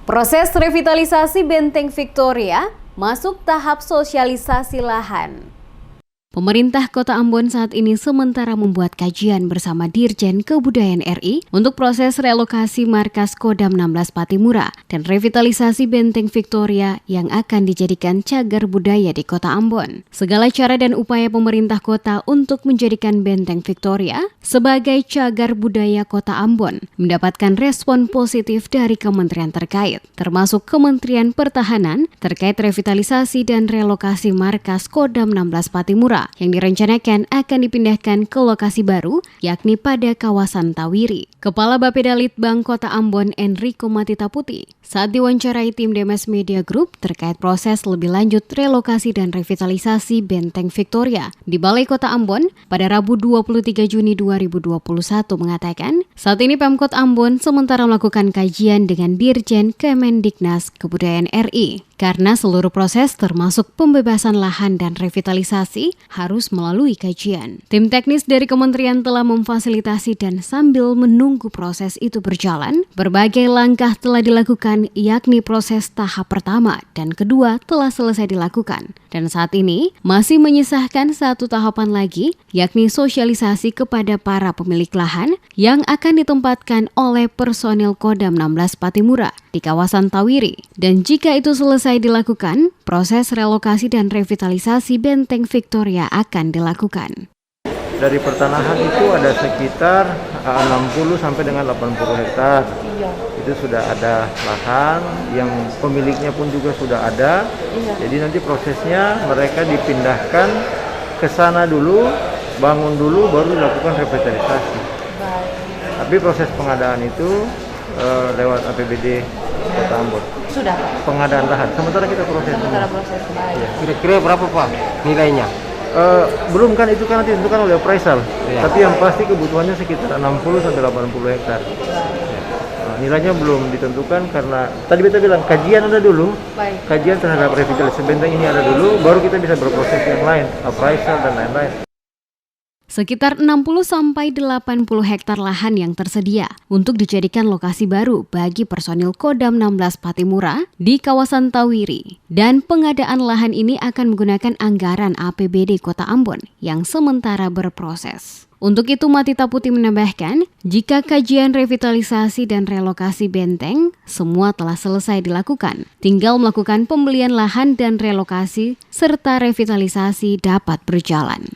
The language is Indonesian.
Proses revitalisasi Benteng Victoria masuk tahap sosialisasi lahan. Pemerintah Kota Ambon saat ini sementara membuat kajian bersama Dirjen Kebudayaan RI untuk proses relokasi markas Kodam 16 Patimura dan revitalisasi Benteng Victoria yang akan dijadikan cagar budaya di Kota Ambon. Segala cara dan upaya pemerintah kota untuk menjadikan Benteng Victoria sebagai cagar budaya Kota Ambon mendapatkan respon positif dari kementerian terkait, termasuk Kementerian Pertahanan terkait revitalisasi dan relokasi markas Kodam 16 Patimura yang direncanakan akan dipindahkan ke lokasi baru, yakni pada kawasan Tawiri. Kepala Bapeda Litbang Kota Ambon Enrico Matita Putih saat diwawancarai tim Demes Media Group terkait proses lebih lanjut relokasi dan revitalisasi Benteng Victoria di Balai Kota Ambon pada Rabu 23 Juni 2021 mengatakan, saat ini Pemkot Ambon sementara melakukan kajian dengan Dirjen Kemendiknas Kebudayaan RI. Karena seluruh proses termasuk pembebasan lahan dan revitalisasi harus melalui kajian. Tim teknis dari kementerian telah memfasilitasi dan sambil menunggu proses itu berjalan, berbagai langkah telah dilakukan yakni proses tahap pertama dan kedua telah selesai dilakukan. Dan saat ini masih menyisahkan satu tahapan lagi yakni sosialisasi kepada para pemilik lahan yang akan ditempatkan oleh personil Kodam 16 Patimura di kawasan Tawiri. Dan jika itu selesai dilakukan, proses relokasi dan revitalisasi Benteng Victoria akan dilakukan. Dari pertanahan itu ada sekitar 60 sampai dengan 80 hektar. Itu sudah ada lahan yang pemiliknya pun juga sudah ada. Jadi nanti prosesnya mereka dipindahkan ke sana dulu, bangun dulu, baru dilakukan revitalisasi. Tapi proses pengadaan itu lewat APBD Kota Ambon. Sudah, Pak? Pengadaan lahan. Sementara kita proses. Ya. Kira-kira berapa, Pak, nilainya? Belum kan, itu kan nanti ditentukan oleh appraisal. Ya. Tapi yang pasti kebutuhannya sekitar 60 sampai 80 hektar. Nilainya belum ditentukan karena tadi kita bilang kajian ada dulu. Baik. Kajian terhadap revitalisasi benteng ini ada dulu, baru kita bisa berproses yang lain, appraisal dan lain-lain. Sekitar 60-80 hektar lahan yang tersedia untuk dijadikan lokasi baru bagi personil Kodam 16 Patimura di kawasan Tawiri. Dan pengadaan lahan ini akan menggunakan anggaran APBD Kota Ambon yang sementara berproses. Untuk itu Matita Putih menambahkan, jika kajian revitalisasi dan relokasi benteng semua telah selesai dilakukan, tinggal melakukan pembelian lahan dan relokasi serta revitalisasi dapat berjalan.